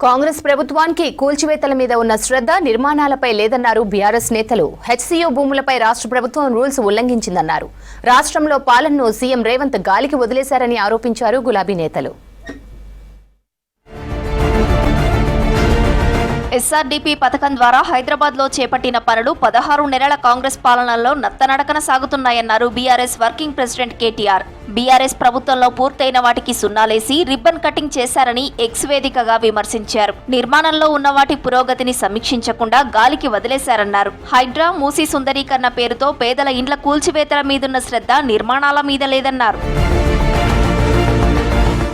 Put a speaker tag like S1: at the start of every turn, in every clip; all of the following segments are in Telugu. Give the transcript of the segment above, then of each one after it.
S1: కాంగ్రెస్ ప్రభుత్వానికి కూల్చివేతల మీద ఉన్న శ్రద్ధ నిర్మాణాలపై లేదన్నారు బీఆర్ఎస్ నేతలు. హెచ్సీయూ భూములపై రాష్ట్ర ప్రభుత్వం రూల్స్ ఉల్లంఘించిందన్నారు. రాష్ట్రంలో పాలనను సీఎం రేవంత్ గాలికి వదిలేశారని ఆరోపించారు గులాబీ నేతలు.
S2: ఎస్ఆర్డీపీ పథకం ద్వారా హైదరాబాద్ లో చేపట్టిన పనులు 16 నెలల కాంగ్రెస్ పాలనలో నత్తనడకన సాగుతున్నాయన్నారు బీఆర్ఎస్ వర్కింగ్ ప్రెసిడెంట్ కేటీఆర్. బీఆర్ఎస్ ప్రభుత్వంలో పూర్తయిన వాటికి సున్నాలేసి రిబ్బన్ కటింగ్ చేశారని ఎక్స్ వేదికగా విమర్శించారు. నిర్మాణంలో ఉన్న వాటి పురోగతిని సమీక్షించకుండా గాలికి వదిలేశారన్నారు. హైడ్రా, మూసీ సుందరీకరణ పేరుతో పేదల ఇండ్ల కూల్చివేతల మీదున్న శ్రద్ధ నిర్మాణాల మీద లేదన్నారు.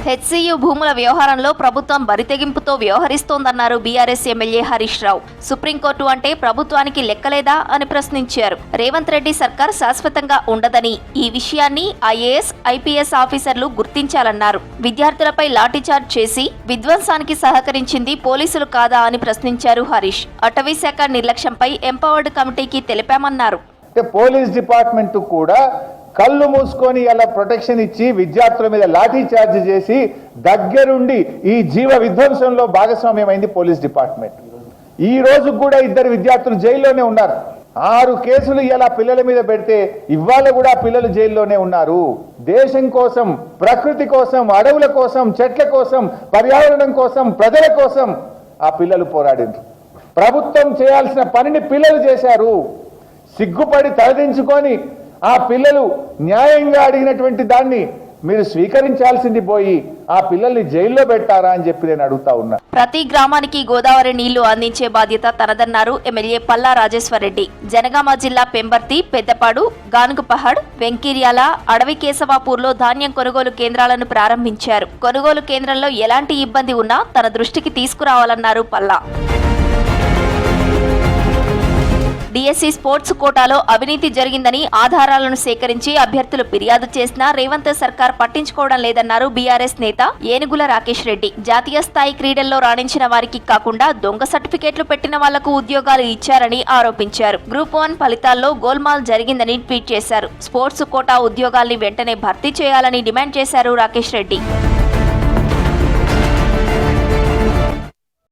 S2: హెచ్సీయూ భూముల వ్యవహారంలో ప్రభుత్వం బరితెగింపుతో వ్యవహరిస్తోందన్నారు BRS MLA Harish Rao. Supreme court అంటే ప్రభుత్వానికి లెక్కలేదా అని ప్రశ్నించారు. రేవంత్ రెడ్డి సర్కార్ శాశ్వతంగా ఉండదని, ఈ విషయాన్ని ఐఏఎస్, ఐపీఎస్ ఆఫీసర్లు గుర్తించాలన్నారు. విద్యార్థులపై లాఠీచార్జ్ చేసి విధ్వంసానికి సహకరించింది పోలీసులు కాదా అని ప్రశ్నించారు హరీష్. అటవీ శాఖ నిర్లక్ష్యంపై ఎంపవర్డ్ కమిటీకి తెలిపామన్నారు.
S3: పోలీస్ డిపార్ట్మెంట్ కూడా కళ్ళు మూసుకొని అలా ప్రొటెక్షన్ ఇచ్చి విద్యార్థుల మీద లాఠీ చార్జ్ చేసి దగ్గరుండి ఈ జీవ విధ్వంసంలో భాగస్వామ్యమైంది పోలీస్ డిపార్ట్మెంట్. ఈ రోజు కూడా 2 విద్యార్థులు జైల్లోనే ఉన్నారు. 6 కేసులు ఇలా పిల్లల మీద పెడితే ఇవాళ కూడా పిల్లలు జైల్లోనే ఉన్నారు. దేశం కోసం, ప్రకృతి కోసం, అడవుల కోసం, చెట్ల కోసం, పర్యావరణం కోసం, ప్రజల కోసం ఆ పిల్లలు పోరాడిండ్రు. ప్రభుత్వం చేయాల్సిన పనిని పిల్లలు చేశారు. సిగ్గుపడి తలదించుకొని ఆ పిల్లలు న్యాయంగా అడిగినటువంటి దాన్ని మీరు స్వీకరించాల్సింది పోయి ఆ పిల్లల్ని జైల్లో పెట్టారా అని చెప్పి నేను అడుగుతా ఉన్నా.
S2: ప్రతి గ్రామానికి గోదావరి నీళ్లు అందించే బాధ్యత తనదన్నారు ఎమ్మెల్యే పల్లా రాజేశ్వరరెడ్డి. జనగామ జిల్లా పెంబర్తి, పెద్దపాడు, గానుగుపహాడ్, వెంకీర్యాల, అడవి కేశవాపూర్లో ధాన్యం కొనుగోలు కేంద్రాలను ప్రారంభించారు. కొనుగోలు కేంద్రంలో ఎలాంటి ఇబ్బంది ఉన్నా తన దృష్టికి తీసుకురావాలన్నారు పల్లా. డిఎస్సీ స్పోర్ట్స్ కోటాలో అవినీతి జరిగిందని ఆధారాలను సేకరించి అభ్యర్థులు ఫిర్యాదు చేసినా రేవంత్ సర్కార్ పట్టించుకోవడం లేదన్నారు బీఆర్ఎస్ నేత ఏనుగుల రాకేష్ రెడ్డి. జాతీయ స్థాయి క్రీడల్లో రాణించిన వారికి కాకుండా దొంగ సర్టిఫికేట్లు పెట్టిన వాళ్లకు ఉద్యోగాలు ఇచ్చారని ఆరోపించారు. గ్రూప్ 1 ఫలితాల్లో గోల్మాల్ జరిగిందని ట్వీట్ చేశారు. స్పోర్ట్స్ కోటా ఉద్యోగాల్ని వెంటనే భర్తీ చేయాలని డిమాండ్ చేశారు రాకేష్ రెడ్డి.